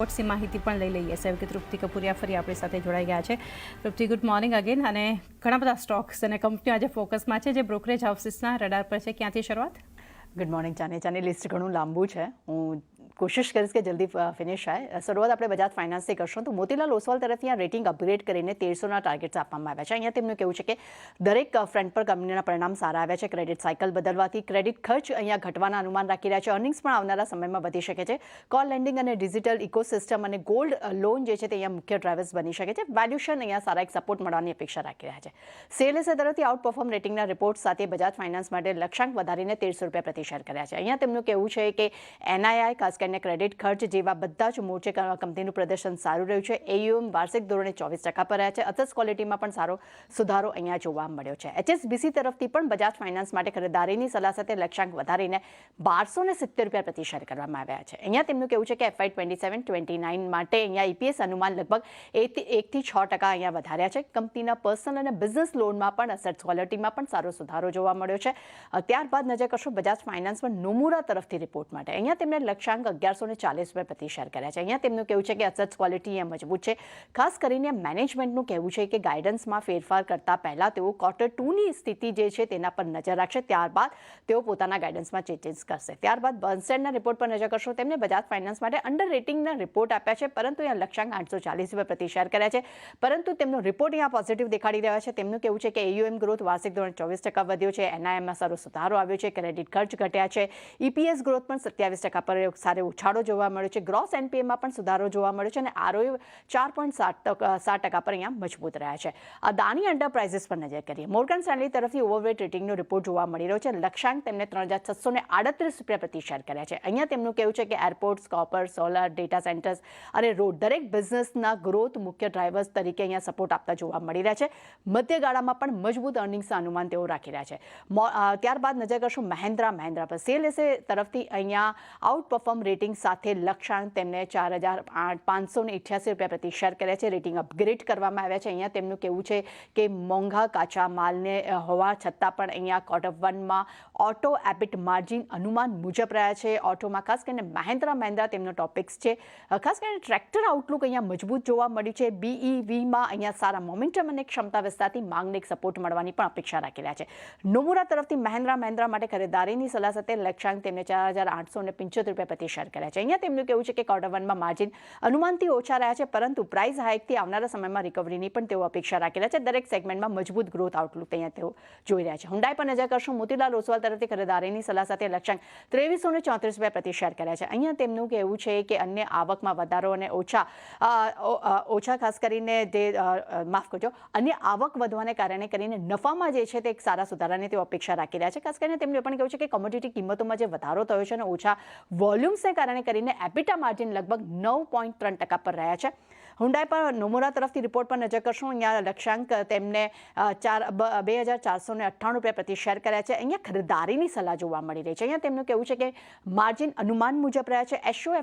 વોટ્સની માહિતી પણ લઈ લઈએ. સેવકે તૃપ્તિ કપૂરિયા ફરી આપણી સાથે જોડાઈ ગયા છે. તૃપ્તિ, ગુડ મોર્નિંગ અગેન. અને ઘણા બધા સ્ટોક્સ અને કંપનીઓ આજે ફોકસમાં છે જે બ્રોકરેજ હાઉસીસના રડાર પર છે. ક્યાંથી શરૂઆત? ગુડ મોર્નિંગ ચાની લિસ્ટ ઘણું લાંબુ છે. હું કોશિશ કરીશ કે જલ્દી ફિનિશ થાય. શરૂઆત આપણે બજાજ ફાઇનાન્સથી કરશું. તો મોતીલાલ ઓસવાલ તરફથી આ રેટિંગ અપગ્રેડ કરીને 1300ના ટાર્ગેટ્સ આપવામાં આવ્યા છે. અહીંયા તેમનું કહેવું છે કે દરેક ફ્રન્ટ પર કંપનીના પરિણામ સારા આવ્યા છે. ક્રેડિટ સાયકલ બદલવાથી ક્રેડિટ ખર્ચ અહીંયા ઘટવાના અનુમાન રાખી રહ્યા છે. અર્નિંગ્સ પણ આવનારા સમયમાં વધી શકે છે. કોલ લેન્ડિંગ અને ડિજિટલ ઇકોસિસ્ટમ અને ગોલ્ડ લોન જે છે તે અહીંયા મુખ્ય ડ્રાઇવર્સ બની શકે છે. વેલ્યુએશન અહીંયા સારા એક સપોર્ટ મળવાની અપેક્ષા રાખી રહ્યા છે. સીએલએસએ તરફથી આઉટ પરફોર્મ રેટિંગના રિપોર્ટ સાથે બજાજ ફાઇનાન્સ માટે લક્ષ્યાંક વધારીને 1300 રૂપિયા પ્રતિ શેર કર્યા છે. અહીંયા તેમનું કહેવું છે કે એનઆઈઆઈ ખાસ કરીને ક્રેડિટ ખર્ચ જેવા બધા જ મોરચે કંપનીનું પ્રદર્શન સારું રહ્યું છે. એયુએમ વાર્ષિક ધોરણે 24% પર રહ્યા છે. અસેટ ક્વોલિટીમાં પણ સારો સુધારો અહીંયા જોવા મળ્યો છે. એચએસબીસી તરફથી પણ બજાજ ફાઇનાન્સ માટે ખરીદારીની સલાહ સાથે લક્ષ્યાંક વધારીને 1270 રૂપિયા પ્રતિ શેર કરવામાં આવ્યા છે. અહીંયા તેમનું કહેવું છે કે FY 27-29 માટે અહીંયા ઈપીએસ અનુમાન લગભગ 1 થી 6% અહીંયા વધાર્યા છે. કંપનીના પર્સનલ અને બિઝનેસ લોનમાં પણ અસેટ ક્વોલિટીમાં પણ સારો સુધારો જોવા મળ્યો છે. ત્યારબાદ નજર કરશો બજાજ ફાઇનાન્સ પર નોમુરા તરફથી રિપોર્ટ માટે. અહીંયા તેમણે લક્ષ્યાંક 1140 પ્રતિ શેર કર્યા છે. અહીંયા તેમનું કહેવું છે કે અસેટ ક્વોલિટી અહીંયા મજબૂત છે. ખાસ કરીને મેનેજમેન્ટનું કહેવું છે કે ગાઈડન્સમાં ફેરફાર કરતા પહેલા તેઓ Q2ની સ્થિતિ જે છે તેના પર નજર રાખશે. ત્યારબાદ તેઓ પોતાના ગાઈડન્સમાં ચેન્જીસ કરશે. ત્યારબાદ બર્નસ્ટેન્ડના રિપોર્ટ પર નજર કરશો. તેમને બજાજ ફાઇનાન્સ માટે અંડર રેટિંગના રિપોર્ટ આપ્યા છે, પરંતુ અહીંયા લક્ષ્યાંક 840 રૂપિયા પ્રતિ શેર કર્યા છે. પરંતુ તેમનો રિપોર્ટ અહીંયા પોઝિટિવ દેખાડી રહ્યા છે. તેમનું કહેવું છે કે એયુએમ ગ્રોથ વાર્ષિક ધોરણે 24% વધ્યો છે. એનઆઈએમમાં સારો સુધારો આવ્યો છે. ક્રેડિટ ખર્ચ ઘટ્યા છે. ઈપીએસ ગ્રોથ પણ 27% પર સારો ઉછાળો જોવા મળ્યો છે. ગ્રોસ એનપીએમાં પણ સુધારો જોવા મળ્યો છે અને આરઓએ 4.7% પર અહીંયા મજબૂત રહ્યા છે. અદાણી એન્ટરપ્રાઇઝિસ પર નજર કરીએ. મોર્ગન સ્ટેનલી તરફથી ઓવરવેટ રેટિંગનો રિપોર્ટ જોવા મળી રહ્યો છે. લક્ષ્યાંક તેમને 3638 રૂપિયા પ્રતિ શેર કર્યા છે. અહીંયા તેમનું કહેવું છે કે airports, copper, solar, data centres અને રોડ દરેક બિઝનેસના ગ્રોથ મુખ્ય ડ્રાઇવર્સ તરીકે અહીંયા સપોર્ટ આપતા જોવા મળી રહ્યા છે. મધ્યગાળામાં પણ મજબૂત અર્નિંગ્સના અનુમાન તેઓ રાખી રહ્યા છે. ત્યારબાદ નજર કરશું મહેન્દ્રા પર. સીએલએસએ તરફથી અહીંયા આઉટ પરફોર્મ રેટિંગ સાથે લક્ષ્યાંક તેમને 4588 રૂપિયા પ્રતિ શેર કર્યા છે. રેટિંગ અપગ્રેડ કરવામાં આવ્યા છે. અહીંયા તેમનું કહેવું છે કે મોંઘા કાચા માલને હોવા છતાં પણ અહીંયા Q1માં ઓટો એબિટ માર્જિન અનુમાન મુજબ રહ્યા છે. ઓટોમાં ખાસ કરીને મહેન્દ્રા તેમનો ટોપિક્સ છે. ખાસ કરીને ટ્રેક્ટર આઉટલુક અહીંયા મજબૂત જોવા મળ્યું છે. BEVમાં અહીંયા સારા મોમેન્ટમ અને ક્ષમતા વિસ્તારથી માંગને એક સપોર્ટ મળવાની પણ અપેક્ષા રાખી રહ્યા છે. નોમુરા તરફથી મહેન્દ્રા માટે ખરીદારીની સલાહ સાથે લક્ષ્યાંક તેમને 4875 રૂપિયા પ્રતિ શેર કર્યા છે. અહીંયા તેમનું કહેવું છે કે Q1માં માર્જિન અનુમાનથી ઓછા રહ્યા છે, પરંતુ પ્રાઇસ હાઇકથી આવનારા સમયમાં રિકવરીની પણ તેઓ અપેક્ષા રાખી રહ્યા છે. દરેક સેગમેન્ટમાં મજબૂત ગ્રોથ આઉટલુક અહીંયા તેઓ જોઈ રહ્યા છે. હુન્ડાઈ પર નજર કરશું. મોતીલાલ ઓસવાલ તરફથી ખરીદારીની સલાહ સાથે લક્ષ્યાંક 2334 રૂપિયા પ્રતિ શેર કર્યા છે. અહીંયા તેમનું કહેવું છે કે અન્ય આવકમાં વધારો અને ઓછા ખાસ કરીને અન્ય આવક વધવાને કારણે કરીને નફામાં જે છે તે એક સારા સુધારાની તેઓ અપેક્ષા રાખી રહ્યા છે. ખાસ કરીને તેમનું પણ કહેવું છે કે કોમોડિટી કિંમતોમાં જે વધારો થયો છે અને ઓછા વોલ્યુમ્સને કારણે કરીને એબિટા માર્જિન લગભગ 9.3% પર રહ્યા છે. હુન્ડાઈ પર નોમુરા તરફથી રિપોર્ટ પર નજર કરશું. અહીંયા લક્ષ્યાંક તેમને 2498 રૂપિયા પ્રતિ શેર કર્યા છે. અહીંયા ખરીદારીની સલાહ જોવા મળી રહી છે. અહીંયા તેમનું કહેવું છે કે માર્જિન અનુમાન મુજબ રહ્યા છે.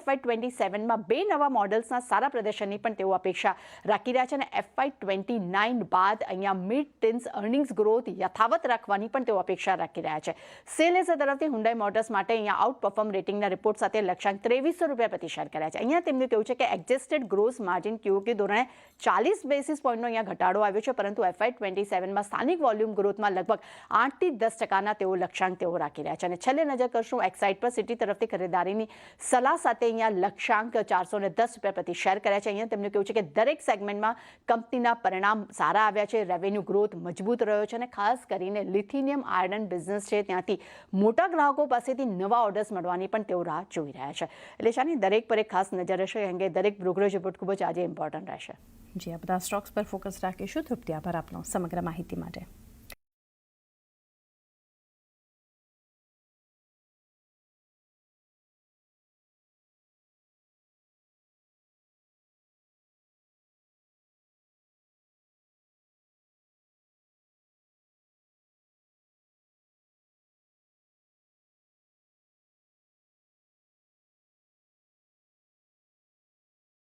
FY 27માં 2 નવા મોડલ્સના સારા પ્રદર્શનની પણ તેઓ અપેક્ષા રાખી રહ્યા છે અને FY 29 બાદ અહીંયા મિડ ટીન્સ અર્નિંગ્સ ગ્રોથ યથાવત રાખવાની પણ તેઓ અપેક્ષા રાખી રહ્યા છે. સીએલએસએ તરફથી હુન્ડાઈ મોટર્સ માટે અહીંયા આઉટ પરફોર્મ રેટિંગના રિપોર્ટ સાથે લક્ષ્યાંક 2300 રૂપિયા પ્રતિ શેર કર્યા છે. અહીંયા તેમનું કહેવું છે કે એડજસ્ટેડ ગ્રોસ માર્જિન QOQ ધોરણે 40 બેસિસ પોઈન્ટનો અહીંયા ઘટાડો આવ્યો છે, પરંતુ FY 27માં સ્થાનિક વોલ્યુમ ગ્રોથમાં લગભગ 8 થી 10% તેઓ લક્ષ્યાંક તેઓ રાખી રહ્યા છે. અને છેલ્લે નજર કરશું એક્સાઇડ પર. સિટી તરફથી ખરીદારીની સલાહ સાથે અહીંયા લક્ષ્યાંક 410 રૂપિયા પ્રતિ શેર કર્યા છે. અહીંયા તેમનું કહેવું છે કે દરેક સેગમેન્ટમાં કંપનીના પરિણામ સારા આવ્યા છે. રેવન્યુ ગ્રોથ મજબૂત રહ્યો છે અને ખાસ કરીને લિથિનિયમ આયર્ન બિઝનેસ છે ત્યાંથી મોટા ગ્રાહકો પાસેથી નવા ઓર્ડર્સ મળવાની પણ તેઓ રાહ જોઈ રહ્યા છે. એટલે શાની દરેક પર એક ખાસ નજર રહેશે, કેમ કે દરેક બ્રોકરેજ રિપોર્ટ ખૂબ જ આજે ઇમ્પોર્ટન્ટ રહેશે. જી, આ બધા સ્ટોક્સ પર ફોકસ રાખીશું. તૃપ્તિ, આભાર આપનો સમગ્ર માહિતી માટે.